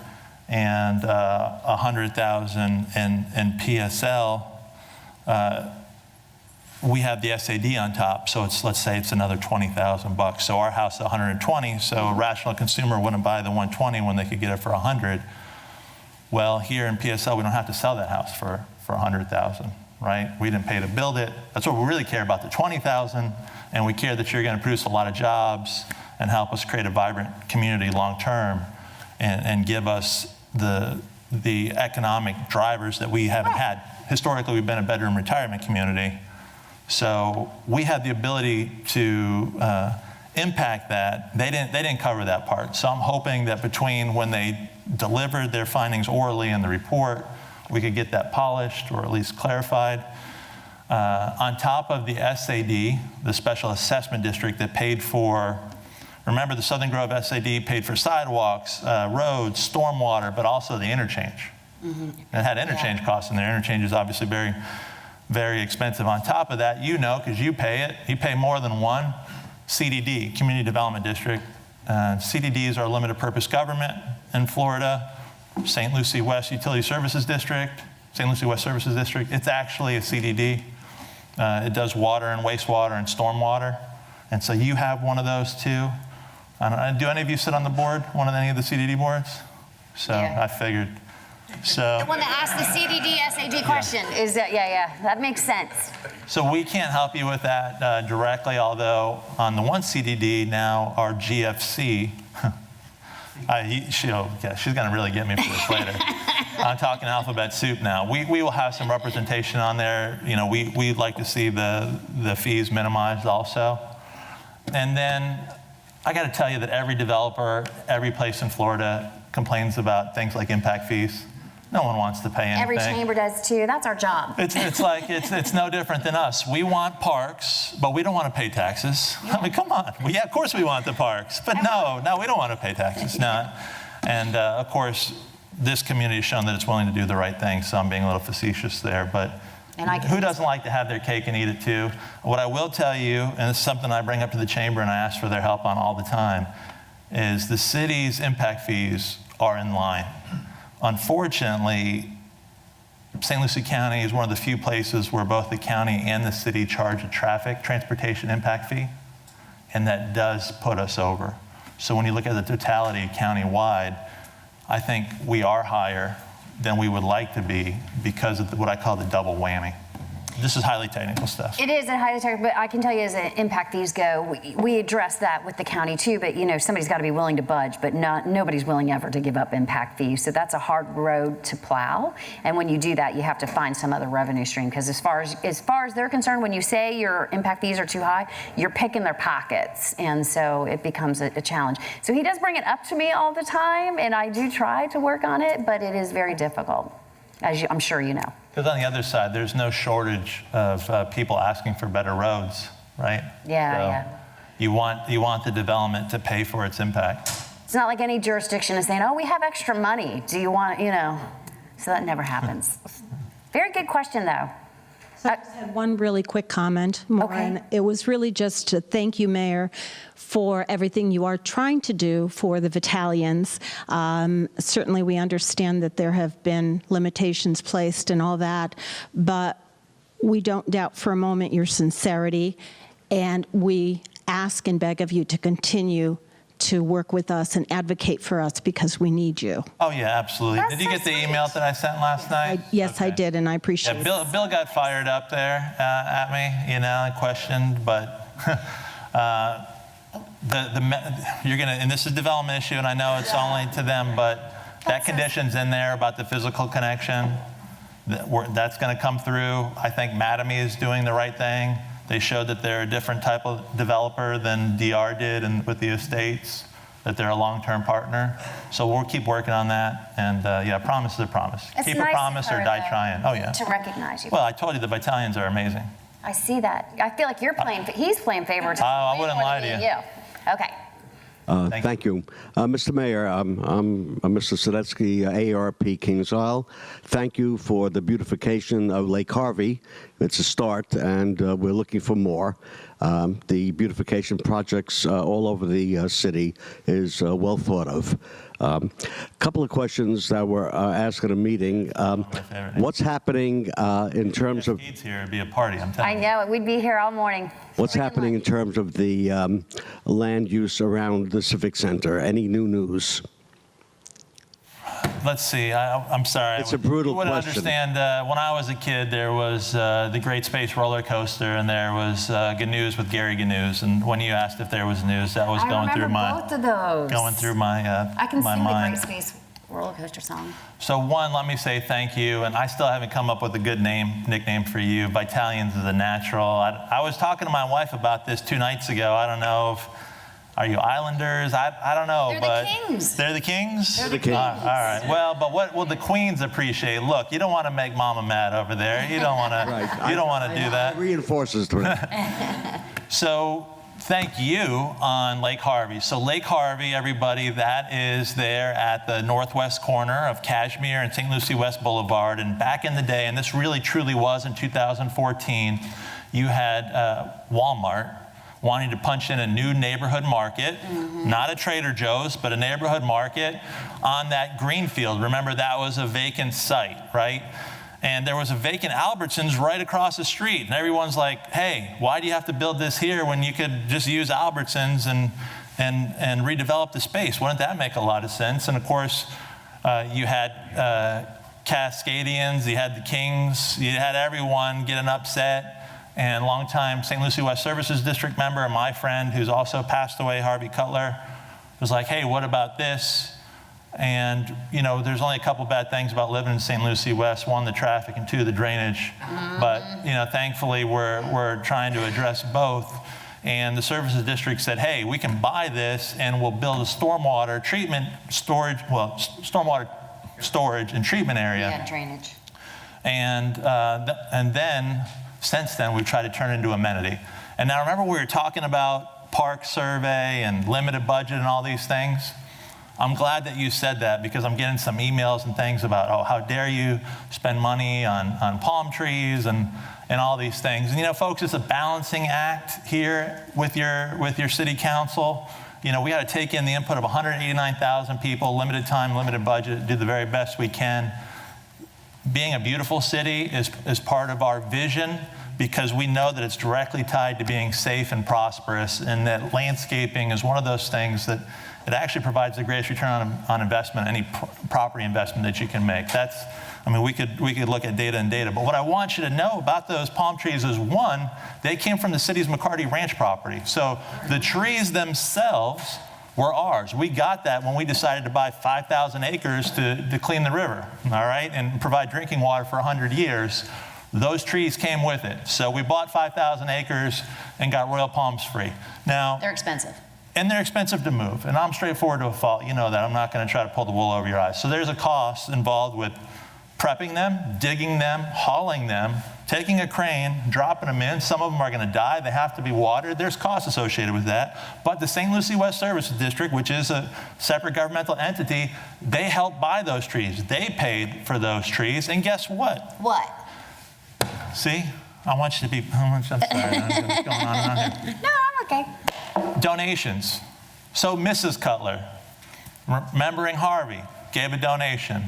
and $100,000 in PSL, we have the SAD on top, so let's say it's another $20,000. So our house is 120, so a rational consumer wouldn't buy the 120 when they could get it for 100. Well, here in PSL, we don't have to sell that house for 100,000, right? We didn't pay to build it. That's what we really care about, the 20,000, and we care that you're going to produce a lot of jobs and help us create a vibrant community long term, and give us the economic drivers that we haven't had. Historically, we've been a bedroom retirement community. So we had the ability to impact that. They didn't cover that part. So I'm hoping that between when they delivered their findings orally in the report, we could get that polished or at least clarified. On top of the SAD, the Special Assessment District that paid for, remember the Southern Grove SAD paid for sidewalks, roads, stormwater, but also the interchange. Mm-hmm. It had interchange costs in there. Interchange is obviously very, very expensive. On top of that, you know, because you pay it, you pay more than one. CDD, Community Development District. CDDs are limited purpose government in Florida. St. Lucie West Utility Services District, St. Lucie West Services District, it's actually a CDD. It does water and wastewater and stormwater. And so you have one of those too. Do any of you sit on the board, one of any of the CDD boards? So yeah. I figured. So,
the one that asked the CDD SAD question is that, that makes sense.
So we can't help you with that directly, although on the one CDD now, our GFC, she's going to really get me for this later. I'm talking alphabet soup now. We will have some representation on there. You know, we'd like to see the fees minimized also. And then I got to tell you that every developer, every place in Florida complains about things like impact fees. No one wants to pay anything.
Every chamber does too. That's our job.
It's like it's no different than us. We want parks, but we don't want to pay taxes. Yeah. I mean, come on. Well, yeah, of course we want the parks, but no, we don't want to pay taxes. No. And of course, this community has shown that it's willing to do the right thing. So I'm being a little facetious there, but who doesn't like to have their cake and eat it too? What I will tell you, and it's something I bring up to the chamber and I ask for their help on all the time, is the city's impact fees are in line. Unfortunately, St. Lucie County is one of the few places where both the county and the city charge a transportation impact fee, and that does put us over. So when you look at the totality countywide, I think we are higher than we would like to be because of what I call the double whammy. This is highly technical stuff.
It is highly technical, but I can tell you as impact fees go, we address that with the county too, but you know, somebody's got to be willing to budge, but nobody's willing ever to give up impact fees. So that's a hard road to plow. And when you do that, you have to find some other revenue stream, because as far as they're concerned, when you say your impact fees are too high, you're picking their pockets. And so it becomes a challenge. So he does bring it up to me all the time, and I do try to work on it, but it is very difficult, as I'm sure you know.
Because on the other side, there's no shortage of people asking for better roads, right?
Yeah.
You want the development to pay for its impact.
It's not like any jurisdiction is saying, oh, we have extra money. Do you want, so that never happens. Very good question, though.
So I just had one really quick comment, Maureen. Okay. It was really just to thank you, Mayor, for everything you are trying to do for the Vitalians. Certainly we understand that there have been limitations placed and all that, but we don't doubt for a moment your sincerity, and we ask and beg of you to continue to work with us and advocate for us because we need you.
Oh, yeah, absolutely.
That's
Did you
so
get the
sweet.
email that I sent last night?
Yes, I
Okay.
did, and I appreciate
Yeah,
it.
Bill got fired up there at me, and questioned, but you're gonna, and this is a development issue, and I know it's only to them, but that condition's in there about the physical connection. That's going to come through. I think Mattamy is doing the right thing. They showed that they're a different type of developer than DR did and with the estates, that they're a long-term partner. So we'll keep working on that. And yeah, promise is a promise.
It's
Keep
nice
a
of
promise or
her,
die
though,
trying. Oh, yeah.
to recognize you.
Well, I told you the Vitalians are amazing.
I see that. I feel like he's playing favorites.
I wouldn't lie to you.
Okay.
Thank you. Mr. Mayor, I'm Mr. Sadetsky, ARP Kings Isle. Thank you for the beautification of Lake Harvey. It's a start, and we're looking for more. The beautification projects all over the city is well thought of. A couple of questions that were asked at a meeting. What's happening in terms of...
Keith's here, it'd be a party, I'm telling
I
you.
know it. We'd be here all morning.
What's happening in terms of the land use around the Civic Center? Any new news?
Let's see, I'm sorry.
It's a brutal
You wouldn't
question.
understand, when I was a kid, there was the Great Space Roller Coaster, and there was GNews with Gary GNews, and when you asked if there was news, that was going through
both of those.
my
I can
my
sing
mind.
the Great Space roller coaster song.
So one, let me say thank you, and I still haven't come up with a good nickname for you. Vitalians is a natural. I was talking to my wife about this 2 nights ago. I don't know if, are you Islanders? I don't know,
They're
but...
the Kings.
They're the Kings?
They're the Kings.
All right. Well, but what will the Queens appreciate? Look, you don't want to make Mama mad over there. You don't want to.
Right.
You don't want to do that.
Reinforces the rest.
So thank you on Lake Harvey. So Lake Harvey, everybody, that is there at the northwest corner of Kashmir and St. Lucie West Boulevard. And back in the day, and this really truly was in 2014, you had Walmart wanting to punch in a new neighborhood market, not a Trader Joe's, but a neighborhood market on that green field. Remember, that was a vacant site, right? And there was a vacant Albertsons right across the street. And everyone's like, hey, why do you have to build this here when you could just use Albertsons and redevelop the space? Wouldn't that make a lot of sense? And of course, you had Cascadians, you had the Kings, you had everyone getting upset. And longtime St. Lucie West Services District member, and my friend who's also passed away, Harvey Cutler, was like, hey, what about this? And, you know, there's only a couple bad things about living in St. Lucie West. 1, the traffic, and 2, the drainage. But, you know, thankfully, we're trying to address both. And the Services District said, hey, we can buy this and we'll build a stormwater storage and treatment area.
Yeah, drainage.
And then, since then, we've tried to turn it into amenity. And now remember we were talking about park survey and limited budget and all these things? I'm glad that you said that because I'm getting some emails and things about, oh, how dare you spend money on palm trees and all these things. And you know, folks, it's a balancing act here with your city council. You know, we got to take in the input of 189,000 people, limited time, limited budget, do the very best we can. Being a beautiful city is part of our vision because we know that it's directly tied to being safe and prosperous, and that landscaping is one of those things that it actually provides the greatest return on investment, any property investment that you can make. That's, I mean, we could look at data and data, but what I want you to know about those palm trees is, 1, they came from the city's McCarty Ranch property. So the trees themselves were ours. We got that when we decided to buy 5,000 acres to clean the river, all right, and provide drinking water for 100 years. Those trees came with it. So we bought 5,000 acres and got royal palms free. Now,
They're expensive.
and they're expensive to move. And I'm straightforward to a fault. You know that. I'm not going to try to pull the wool over your eyes. So there's a cost involved with prepping them, digging them, hauling them, taking a crane, dropping them in. Some of them are going to die. They have to be watered. There's costs associated with that. But the St. Lucie West Services District, which is a separate governmental entity, they helped buy those trees. They paid for those trees. And guess what?
What?
See? I want you to be, I'm sorry. What's going on around here?
No, I'm okay.
Donations. So Mrs. Cutler, remembering Harvey, gave a donation.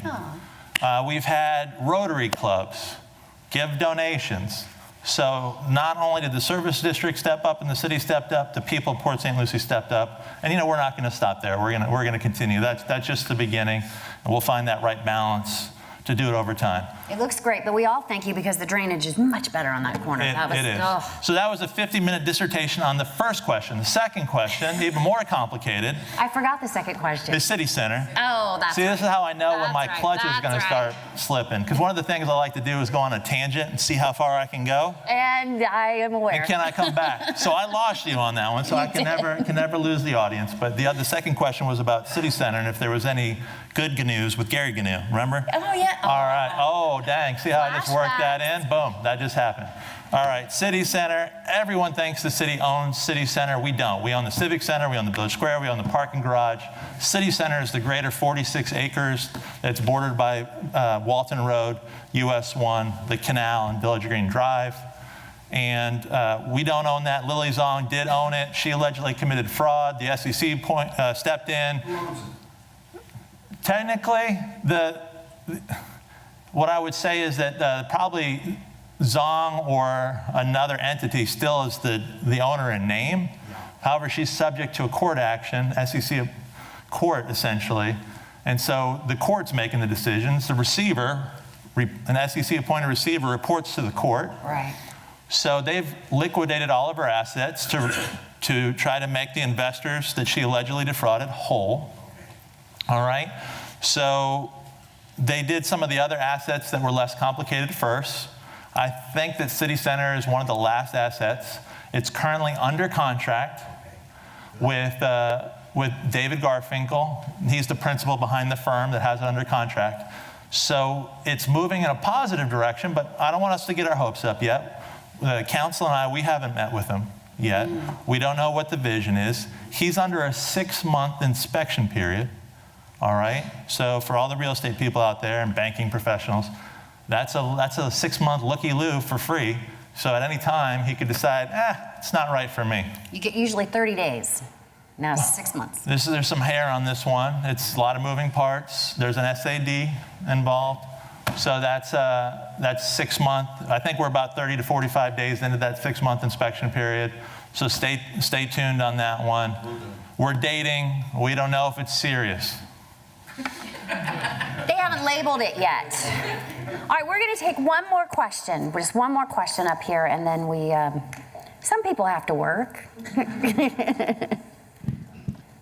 We've had Rotary clubs give donations. So not only did the service district step up and the city stepped up, the people of Port St. Lucie stepped up. And we're not going to stop there. We're going to continue. That's just the beginning. And we'll find that right balance to do it over time.
It looks great, but we all thank you because the drainage is much better on that corner.
It is. So that was a 50-minute dissertation on the first question. The second question, even more complicated.
I forgot the second question.
The city center.
Oh, that's
See, this is how I know when my clutch is going to
right.
start slipping. Because one of the things I like to do is go on a tangent and see how far I can go.
And I am aware.
And can I come back? So I lost you on that one, so I can never lose the audience. But the second question was about city center and if there was any good news with Gary Gnu. Remember?
Oh, yeah.
All right. Oh, dang. See how I just worked that in? Boom. That just happened. All right. City center. Everyone thinks the city owns city center. We don't. We own the civic center. We own the village square. We own the parking garage. City center is the greater 46 acres that's bordered by Walton Road, US 1, the canal, and Village Green Drive. And we don't own that. Lily Zong did own it. She allegedly committed fraud. The SEC stepped in. Technically, what I would say is that probably Zong or another entity still is the owner in name. However, she's subject to a court action, SEC court essentially. And so the court's making the decisions. The receiver, an SEC-appointed receiver, reports to the court.
Right.
So they've liquidated all of her assets to try to make the investors that she allegedly defrauded whole. All right? So they did some of the other assets that were less complicated first. I think that City Center is one of the last assets. It's currently under contract with David Garfinkel. He's the principal behind the firm that has it under contract. So it's moving in a positive direction, but I don't want us to get our hopes up yet. The council and I, we haven't met with him yet. We don't know what the vision is. He's under a 6-month inspection period. All right? So for all the real estate people out there and banking professionals, that's a 6-month looky-loo for free. So at any time, he could decide, it's not right for me.
You get usually 30 days. Now 6 months.
There's some hair on this one. It's a lot of moving parts. There's an SAD involved. So that's 6 months. I think we're about 30 to 45 days into that 6-month inspection period. So stay tuned on that one. We're dating. We don't know if it's serious.
They haven't labeled it yet. All right, we're going to take one more question. Just one more question up here, and then some people have to work.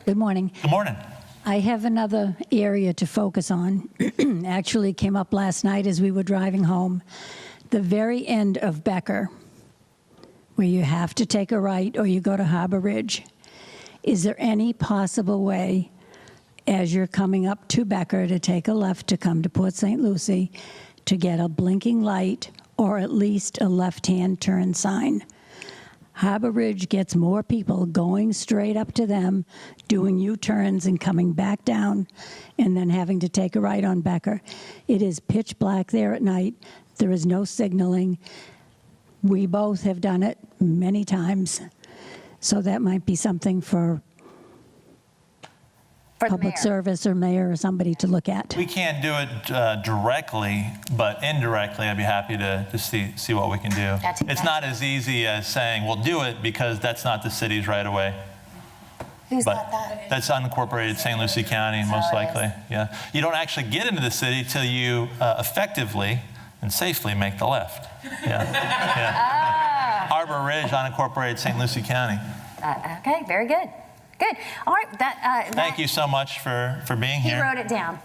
Good morning.
Good morning.
I have another area to focus on. Actually came up last night as we were driving home. The very end of Becker, where you have to take a right or you go to Harbor Ridge. Is there any possible way, as you're coming up to Becker, to take a left to come to Port St. Lucie, to get a blinking light or at least a left-hand turn sign? Harbor Ridge gets more people going straight up to them, doing U-turns and coming back down, and then having to take a right on Becker. It is pitch black there at night. There is no signaling. We both have done it many times. So that might be something for public service or mayor or somebody to look at.
We can't do it directly, but indirectly, I'd be happy to see what we can do. It's not as easy as saying, we'll do it, because that's not the city's right of way.
Who's got that?
That's unincorporated St. Lucie County, most likely. Yeah. You don't actually get into the city till you effectively and safely make the left. Yeah. Harbor Ridge, unincorporated St. Lucie County.
Okay, very good. Good. All right.
Thank you so much for being here.
He wrote it down.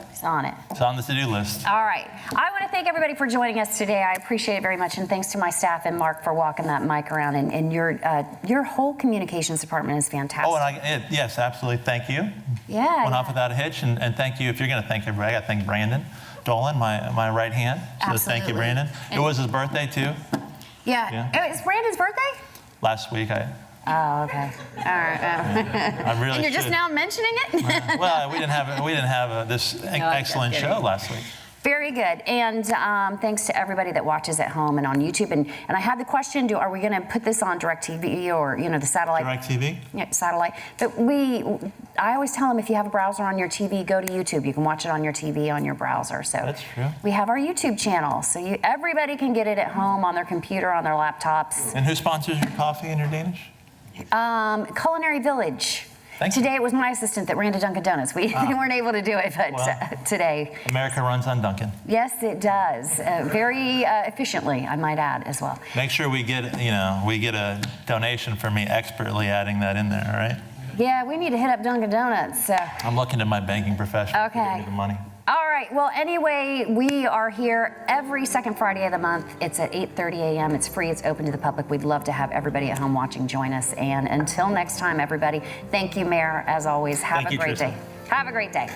It's on it.
It's on the to-do list.
All right. I want to thank everybody for joining us today. I appreciate it very much, and thanks to my staff and Mark for walking that mic around. And your whole communications department is fantastic.
Oh, and yes, absolutely. Thank you.
Yeah.
Went off without a hitch, and thank you. If you're going to thank everybody, I got to thank Brandon Dolan, my right hand. So
absolutely.
Thank you, Brandon. It was his birthday too.
Yeah. Oh, it's Brandon's birthday?
Last week.
Oh, okay. All right.
I really
and you're just now mentioning it?
Well, we didn't have this excellent show last week.
Very good. And thanks to everybody that watches at home and on YouTube. And I had the question, are we going to put this on DirecTV or, the satellite?
DirecTV?
Yeah, satellite. But I always tell them, if you have a browser on your TV, go to YouTube. You can watch it on your TV, on your browser. So
That's true.
We have our YouTube channel. So everybody can get it at home on their computer, on their laptops.
And who sponsors your coffee and your Danish?
Culinary Village.
Thank you.
Today it was my assistant that ran to Dunkin' Donuts. They weren't able to do it, but today.
America runs on Dunkin'.
Yes, it does. Very efficiently, I might add, as well.
Make sure we get a donation for me expertly adding that in there, all right?
Yeah, we need to hit up Dunkin' Donuts.
I'm looking to my banking professional to
Okay.
give me the money.
All right. Well, anyway, we are here every second Friday of the month. It's at 8:30 a.m. It's free. It's open to the public. We'd love to have everybody at home watching join us. And until next time, everybody, thank you, Mayor, as always. Have
Thank
a
you,
great
Tristan.
day. Have a great day.